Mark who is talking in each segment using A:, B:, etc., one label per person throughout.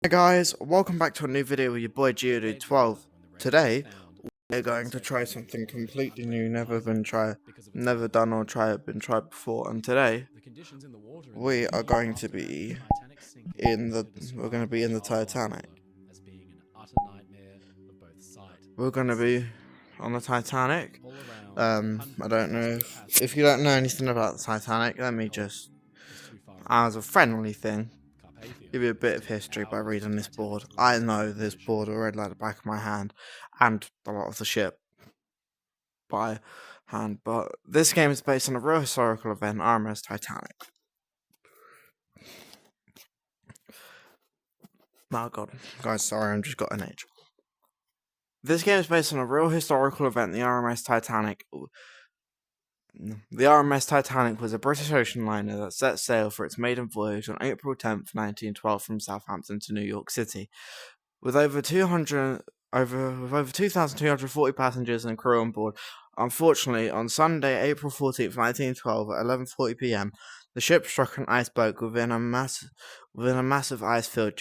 A: Hey guys, welcome back to a new video with your boy Geodude12. Today, we're going to try something completely new, never been tried before. And today, we are going to be in the Titanic. We're going to be on the Titanic. I don't know if you don't know anything about the Titanic, let me just, as a friendly thing, give you a bit of history by reading this board. I know this board already like the back of my hand, and a lot of the ship by hand, but this game is based on a real historical event, R.M.S Titanic. Oh god, guys, sorry, I just got an age. This game is based on a real historical event, the R.M.S Titanic. The R.M.S Titanic was a British ocean liner that set sail for its maiden voyage on April 10th, 1912 from Southampton to New York City. With over 2,240 passengers and crew on board. Unfortunately, on Sunday, April 14th, 1912 at 11:40 p.m., the ship struck an iceberg within a massive ice field.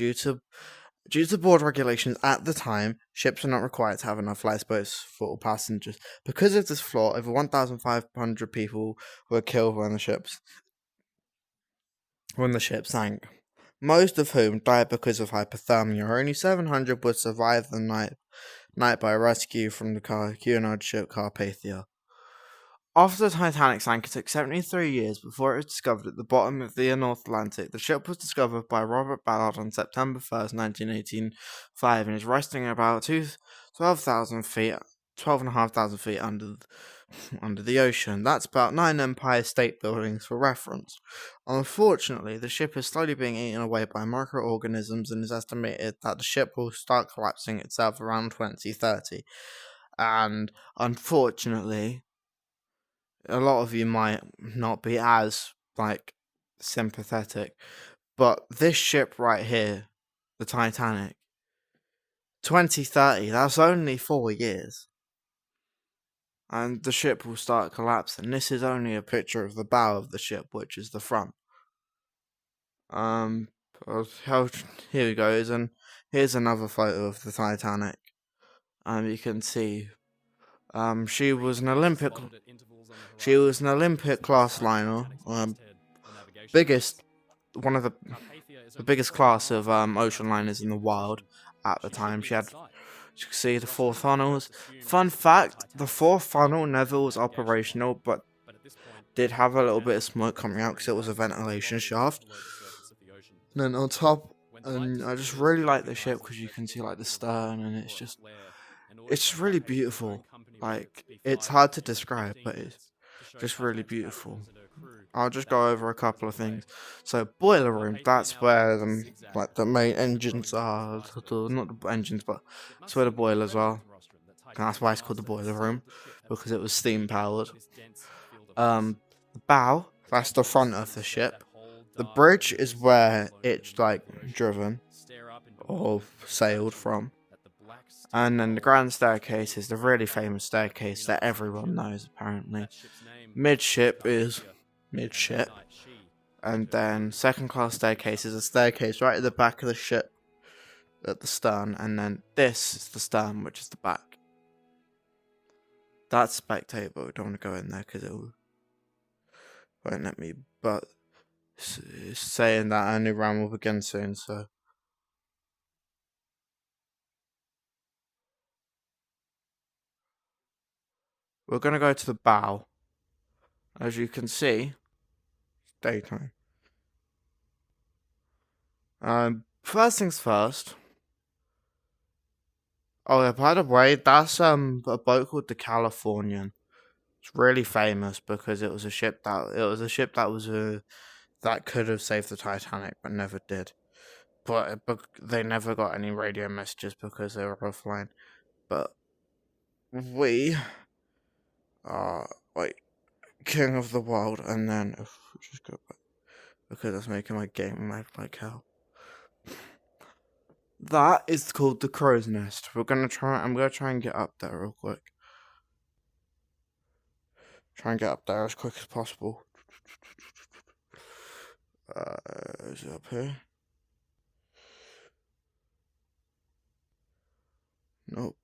A: Due to board regulations at the time, ships are not required to have enough lifeboats for all passengers. Because of this flaw, over 1,500 people were killed when the ship sank, most of whom died because of hypothermia. Only 700 would survive the night by rescue from the Cunard ship Carpathia. After the Titanic sank, it took 73 years before it was discovered at the bottom of the North Atlantic. The ship was discovered by Robert Ballard on September 1st, 1985, and is resting about 12,500 feet under the ocean. That's about 9 Empire State Buildings for reference. Unfortunately, the ship is slowly being eaten away by microorganisms, and is estimated that the ship will start collapsing itself around 2030. And unfortunately, a lot of you might not be as, sympathetic, but this ship right here, the Titanic, 2030, that's only 4 years. And the ship will start collapsing. This is only a picture of the bow of the ship, which is the front. Here we go, and here's another photo of the Titanic. You can see, she was an Olympic class liner, one of the biggest class of ocean liners in the world at the time. You can see the 4 funnels. Fun fact, the 4th funnel never was operational, but did have a little bit of smoke coming out because it was a ventilation shaft. And then on top, and I just really like the ship because you can see the stern, and it's just really beautiful. It's hard to describe, but it's just really beautiful. I'll just go over a couple of things. So, boiler room, that's where the main engines are. Not the engines, but that's where the boilers are. And that's why it's called the boiler room, because it was steam powered. The bow, that's the front of the ship. The bridge is where it's driven or sailed from. And then the grand staircase is the really famous staircase that everyone knows, apparently. Midship is midship. And then second class staircase is a staircase right at the back of the ship at the stern. And then this is the stern, which is the back. That's spectator, but we don't want to go in there because it won't let me. But saying that, our new round will begin soon, so. We're going to go to the bow. As you can see, daytime. First things first. Oh yeah, by the way, that's a boat called the Californian. It's really famous because it was a ship that that could have saved the Titanic but never did. But they never got any radio messages because they were offline. But we are king of the world, and then if we just go back, because that's making my game like hell. That is called the crow's nest. I'm gonna try and get up there real quick. Try and get up there as quick as possible. Is it up here? Nope.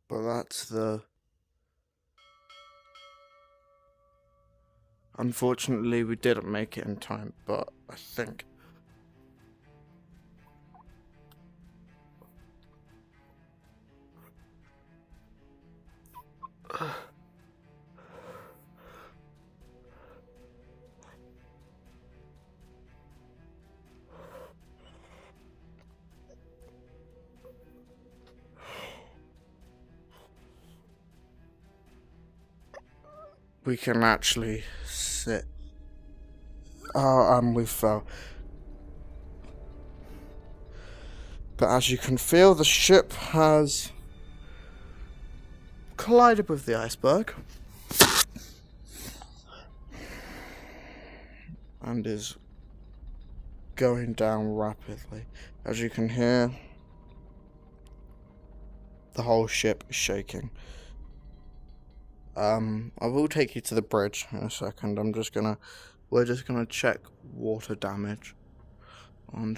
A: But that's the... Unfortunately, we didn't make it in time, but I think... we can actually sit. Oh, and we fell. But as you can feel, the ship has collided with the iceberg and is going down rapidly. As you can hear, the whole ship is shaking. I will take you to the bridge in a second. We're just gonna check water damage on.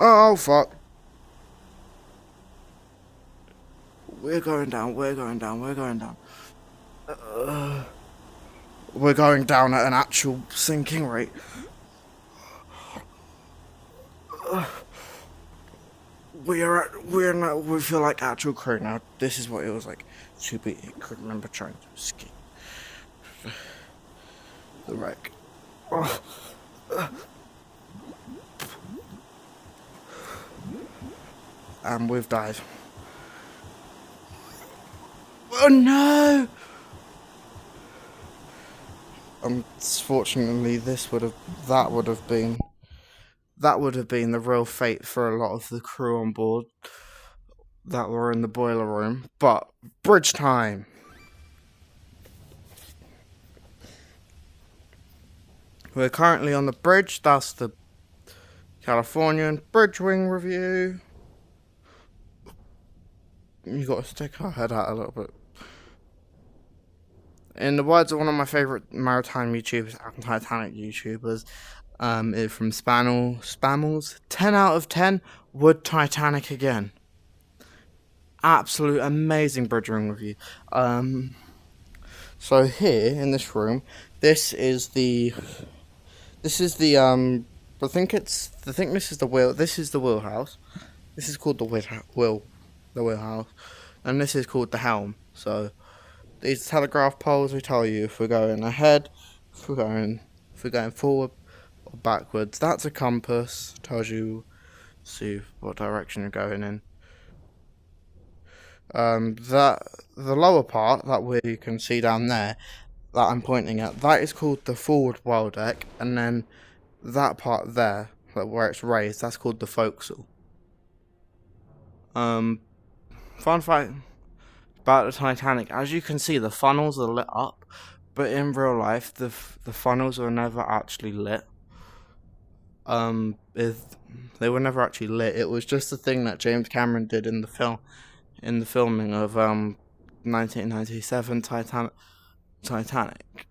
A: Oh fuck. We're going down. We're going down at an actual sinking rate. We feel like actual crew now. This is what it was like to be a crew member trying to escape the wreck. And we've died. Oh no! Unfortunately, that would have been the real fate for a lot of the crew on board that were in the boiler room. But bridge time. We're currently on the bridge. That's the Californian bridge wing review. You got to stick our head out a little bit. In the words of one of my favourite maritime YouTubers, Titanic YouTubers, from Spammels, 10 out of 10, would Titanic again. Absolute amazing bridge room review. So here, in this room, this is the I think this is the wheelhouse. This is called the wheelhouse. And this is called the helm. So these telegraph poles will tell you if we're going ahead, if we're going forward or backwards. That's a compass, tells you see what direction you're going in. The lower part that we can see down there, that I'm pointing at, that is called the forward bow deck, and then that part there, where it's raised. That's called the forecastle. Fun fact about the Titanic: as you can see, the funnels are lit up, but in real life, the funnels were never actually lit. They were never actually lit. It was just a thing that James Cameron did in the filming of 1997 Titanic,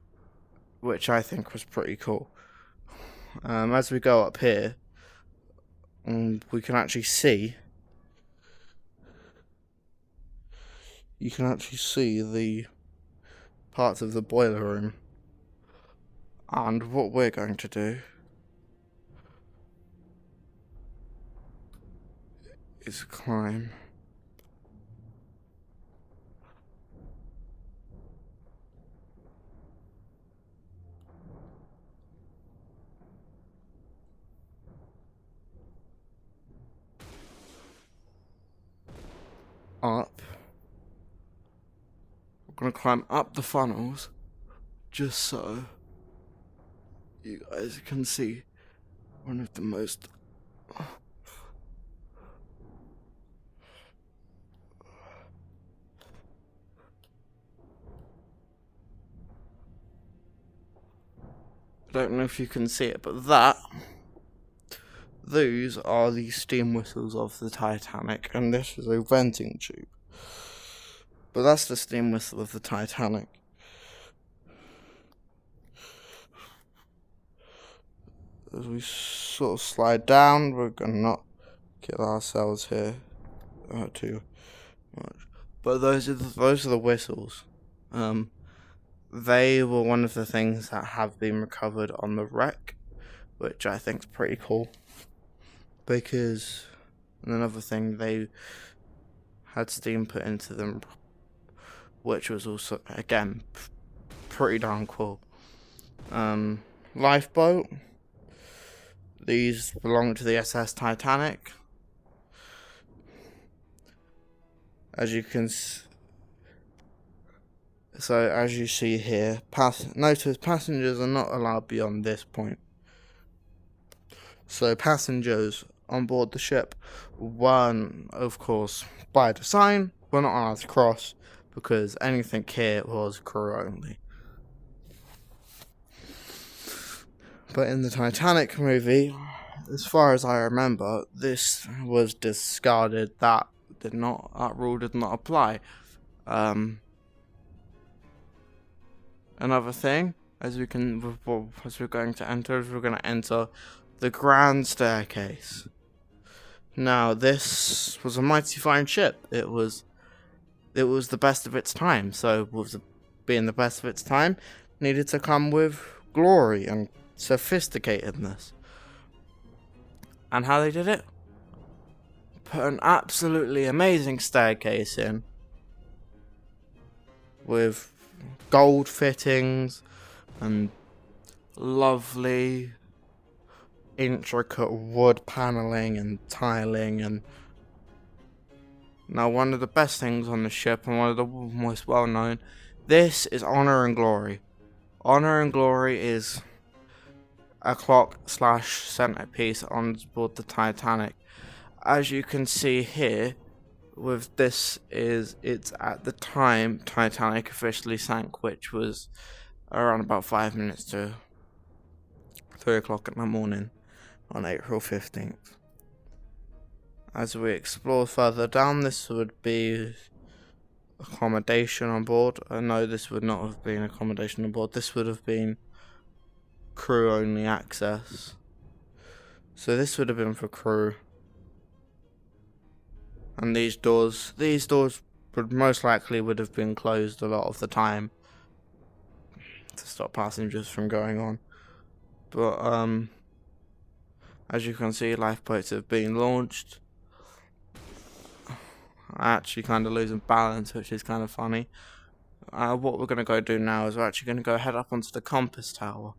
A: which I think was pretty cool. As we go up here, we can actually see. You can actually see the parts of the boiler room. And what we're going to do is climb up. We're going to climb up the funnels just so you guys can see one of the most I don't know if you can see it, but those are the steam whistles of the Titanic, and this is a venting tube. But that's the steam whistle of the Titanic. As we sort of slide down, we're gonna not get ourselves here too much. But those are the whistles. They were one of the things that have been recovered on the wreck, which I think is pretty cool. Because another thing, they had steam put into them, which was also, again, pretty darn cool. Lifeboat. These belong to the SS Titanic. As you can as you see here, notice passengers are not allowed beyond this point. So passengers on board the ship, one, of course, by design, were not allowed to cross, because anything here was crew only. But in the Titanic movie, as far as I remember, this was discarded. That rule did not apply. Another thing, as we're going to enter the grand staircase. Now, this was a mighty fine ship. It was the best of its time. So, being the best of its time, needed to come with glory and sophisticatedness. And how they did it? Put an absolutely amazing staircase in with gold fittings and lovely intricate wood paneling and tiling. And now, one of the best things on the ship, and one of the most well known, this is Honor and Glory. Honor and Glory is a clock/centerpiece on board the Titanic. As you can see here, with this it's at the time Titanic officially sank, which was around about 5 minutes to 3 o'clock in the morning on April 15th. As we explore further down, this would be accommodation on board. No, this would not have been accommodation on board. This would have been crew only access. So this would have been for crew. And these doors would most likely would have been closed a lot of the time to stop passengers from going on. But as you can see, lifeboats have been launched. I'm actually kind of losing balance, which is kind of funny. What we're going to go do now is we're actually going to go head up onto the compass tower.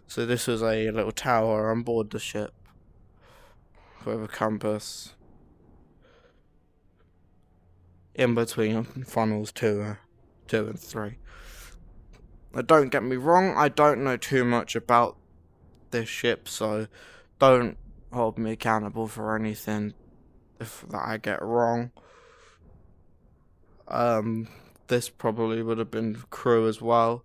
A: So this was a little tower on board the ship with a compass in between funnels 2 and 3. Don't get me wrong, I don't know too much about this ship, so don't hold me accountable for anything that I get wrong. This probably would have been crew as well.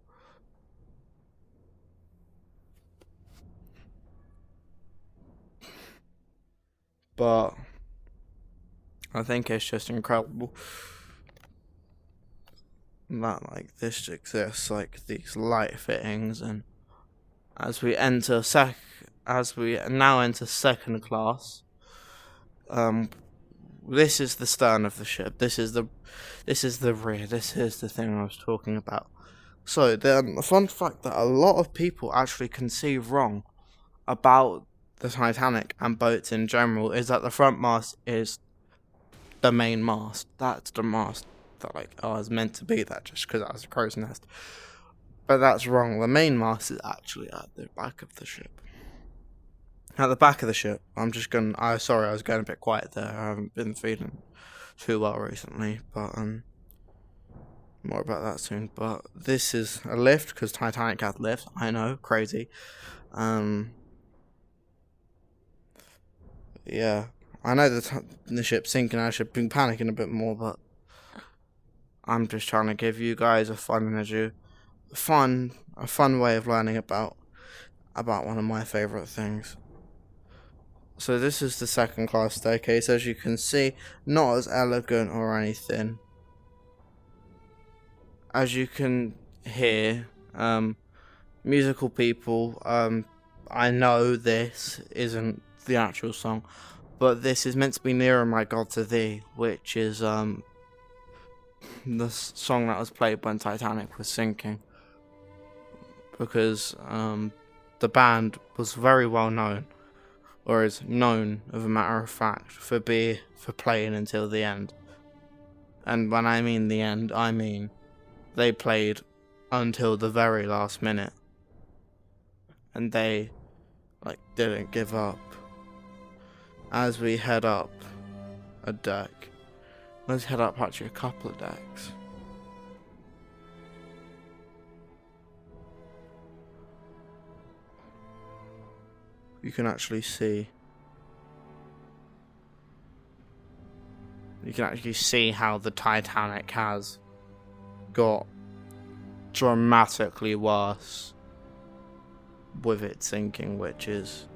A: But I think it's just incredible that like this exists, like these light fittings, and as we now enter second class, this is the stern of the ship. This is the rear. This is the thing I was talking about. So the fun fact that a lot of people actually conceive wrong about the Titanic and boats in general is that the front mast is the main mast. That's the mast that is meant to be that just because that was a crow's nest. But that's wrong. The main mast is actually at the back of the ship. At the back of the ship, sorry, I was going a bit quiet there. I haven't been feeling too well recently, but more about that soon. But this is a lift because Titanic had lift. I know, crazy. Yeah, I know the ship's sinking. I should have been panicking a bit more, but I'm just trying to give you guys a fun way of learning about one of my favourite things. So this is the second class staircase. As you can see, not as elegant or anything. As you can hear, musical people, I know this isn't the actual song, but this is meant to be Nearer My God to Thee, which is the song that was played when Titanic was sinking, because the band was very well known, or is known, as a matter of fact, for playing until the end. And when I mean the end, I mean they played until the very last minute, and they didn't give up. As we head up a deck, let's head up actually a couple of decks. You can actually see how the Titanic has got dramatically worse with it sinking, which is,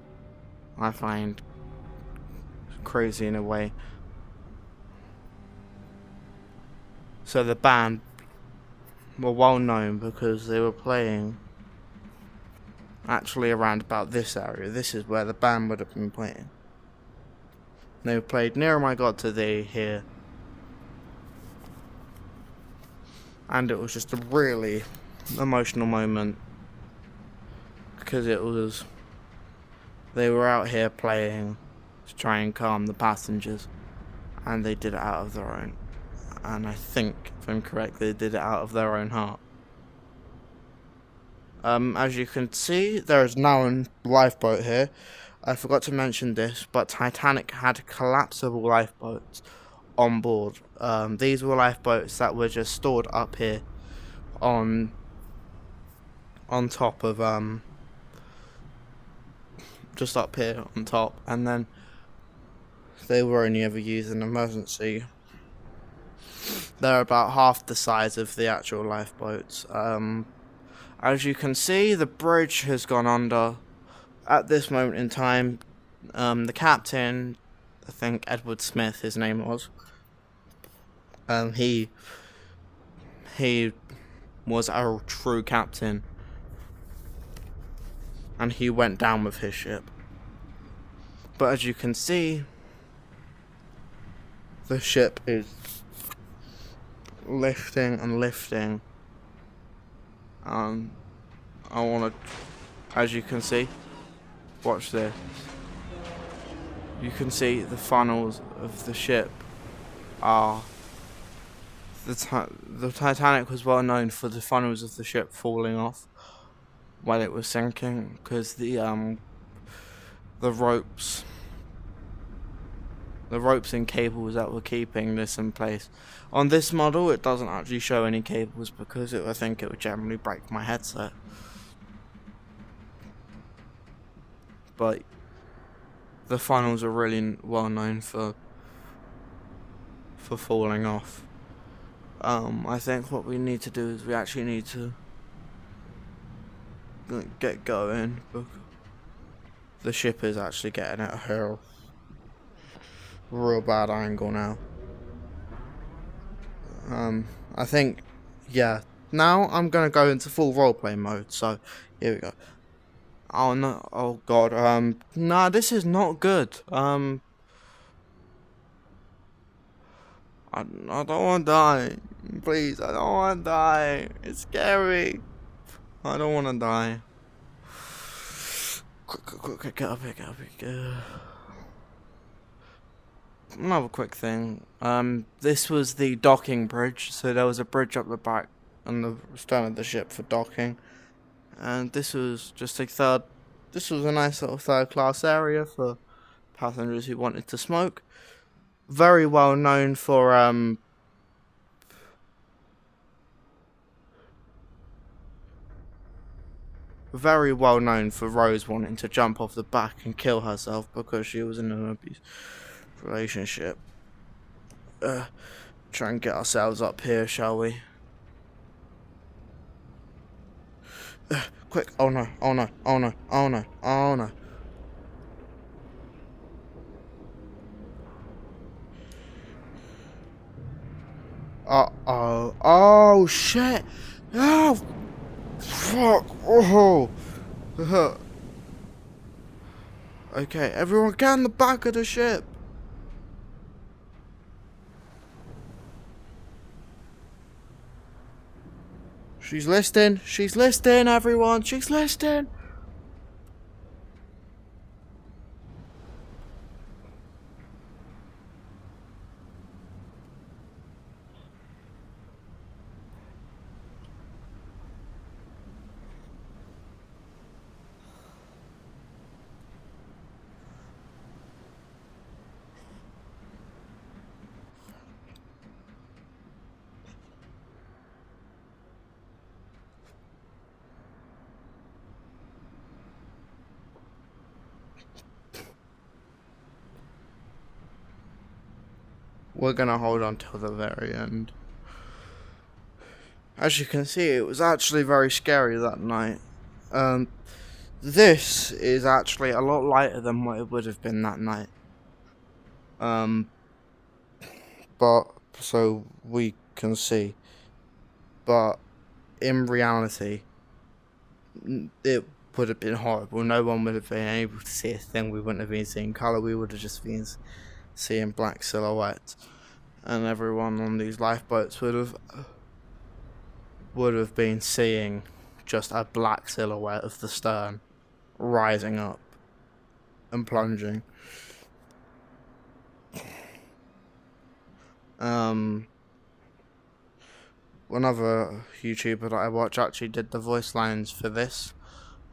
A: I find, crazy in a way. So the band were well known because they were playing actually around about this area. This is where the band would have been playing. They played Nearer My God to Thee here, and it was just a really emotional moment because they were out here playing to try and calm the passengers, and they did it out of their own, and I think, if I'm correct, they did it out of their own heart. As you can see, there is now a lifeboat here. I forgot to mention this, but Titanic had collapsible lifeboats on board. These were lifeboats that were just stored up here on top of just up here on top, and then they were only ever used in emergency. They're about half the size of the actual lifeboats. As you can see, the bridge has gone under at this moment in time. The captain, I think Edward Smith, his name was, he was a true captain, and he went down with his ship. But as you can see, the ship is lifting and lifting. As you can see, watch this. You can see the funnels of the ship are. The Titanic was well known for the funnels of the ship falling off while it was sinking, because the ropes and cables that were keeping this in place. On this model, it doesn't actually show any cables because I think it would generally break my headset. But the funnels are really well known for falling off. I think what we need to do is we actually need to get going. The ship is actually getting at a real bad angle now. I think, yeah. Now I'm gonna go into full roleplay mode. So here we go. Oh no! Oh god! Nah, this is not good. I don't want to die. Please, I don't want to die. It's scary. I don't want to die. Quick, get up here. Another quick thing. This was the docking bridge. So there was a bridge up the back on the stern of the ship for docking, and this was just a This was a nice little third-class area for passengers who wanted to smoke. Very well known for Rose wanting to jump off the back and kill herself because she was in an abusive relationship. Try and get ourselves up here, shall we? Quick! Oh no! Oh no! Oh no! Oh no! Oh no! Uh-oh. Oh shit! Oh fuck! Oh! Okay, everyone get in the back of the ship! She's listening, everyone, she's listening! We're gonna hold on till the very end. As you can see, it was actually very scary that night. This is actually a lot lighter than what it would have been that night. But, so we can see. But, in reality, it would have been horrible. No one would have been able to see a thing. We wouldn't have been seeing colour. We would have just been seeing black silhouettes. And everyone on these lifeboats would have been seeing just a black silhouette of the stern rising up and plunging. Another YouTuber that I watch actually did the voice lines for this,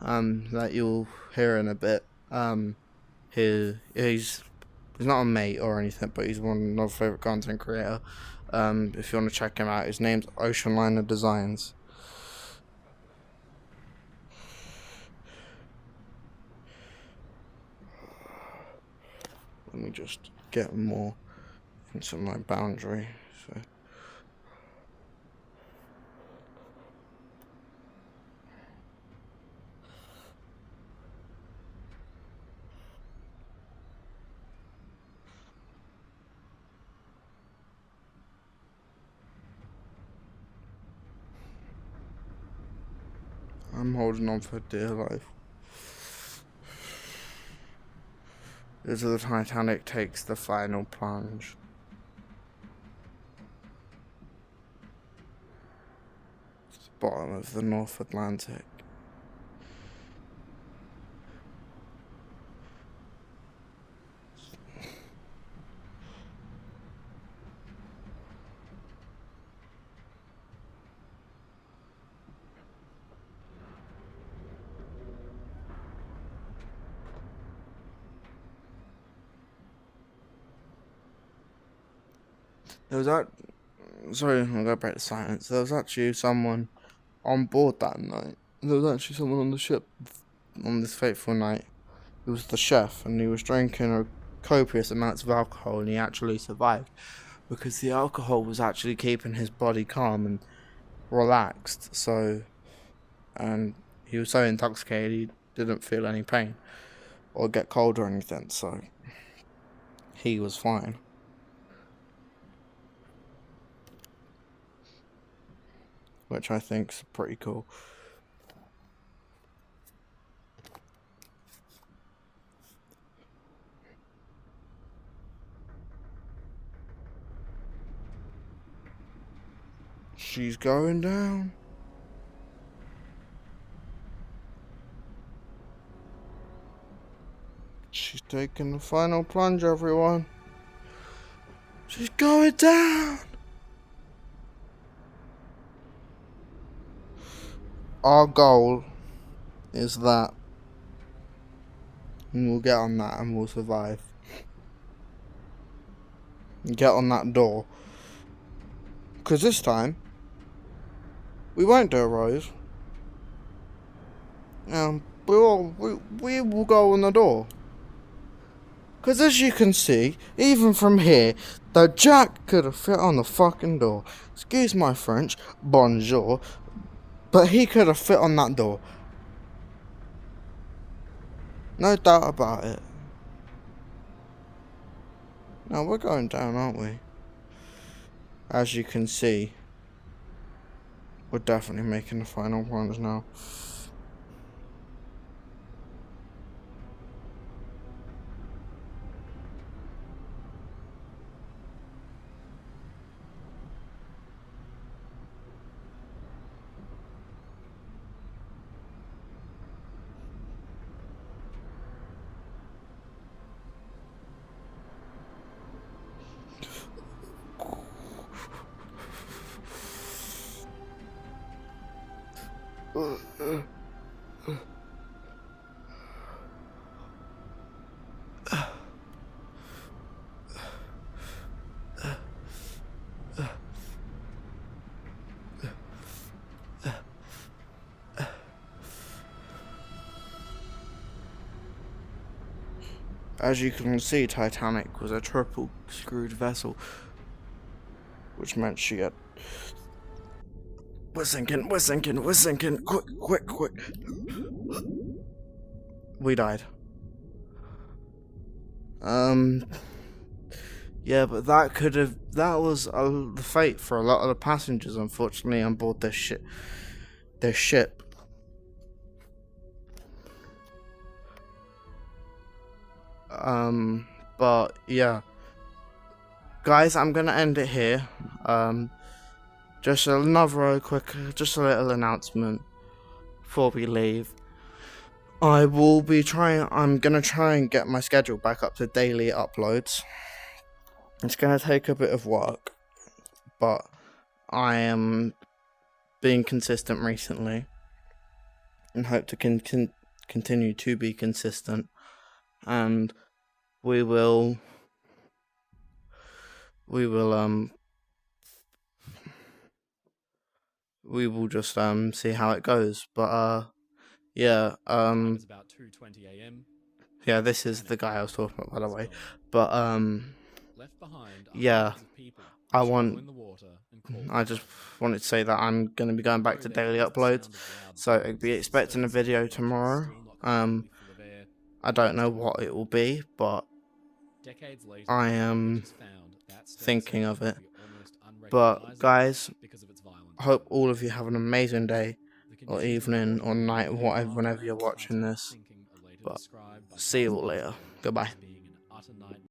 A: that you'll hear in a bit. He's not a mate or anything, but he's one of my favourite content creator. If you want to check him out, his name's Oceanliner Designs. Let me just get more into my boundary. So. I'm holding on for dear life. As the Titanic takes the final plunge. It's the bottom of the North Atlantic. Sorry, I'll go back to silence. There was actually someone on board that night. There was actually someone on the ship on this fateful night he was the chef, and he was drinking a copious amounts of alcohol, and he actually survived because the alcohol was actually keeping his body calm and relaxed. So, and he was so intoxicated he didn't feel any pain or get cold or anything, so he was fine. Which I think's pretty cool. She's going down. She's taking the final plunge, everyone. She's going down. Our goal is that, and we'll get on that and we'll survive. Get on that door. Because this time, we won't do a rose. We will go on the door. Because as you can see, even from here, the jack could have fit on the fucking door. Excuse my French, bonjour. But he could have fit on that door. No doubt about it. Now we're going down, aren't we? As you can see, we're definitely making the final plunge now. As you can see, Titanic was a triple screwed vessel, which meant she had... We're sinking, quick. We died. Yeah, but that was the fate for a lot of the passengers, unfortunately, on board this ship. But yeah, guys, I'm gonna end it here. Just a little announcement before we leave. I'm gonna try and get my schedule back up to daily uploads. It's gonna take a bit of work, but I am being consistent recently, and hope to continue to be consistent. And we will just see how it goes. But yeah,
B: It's about 2:20 a.m.
A: yeah, this is the guy I was talking about, by the way. But yeah, I just wanted to say that I'm gonna be going back to daily uploads, so I'll be expecting a video tomorrow. I don't know what it will be, but I am thinking of it. But guys, I hope all of you have an amazing day, or evening, or night, whenever you're watching this. But see you all later. Goodbye.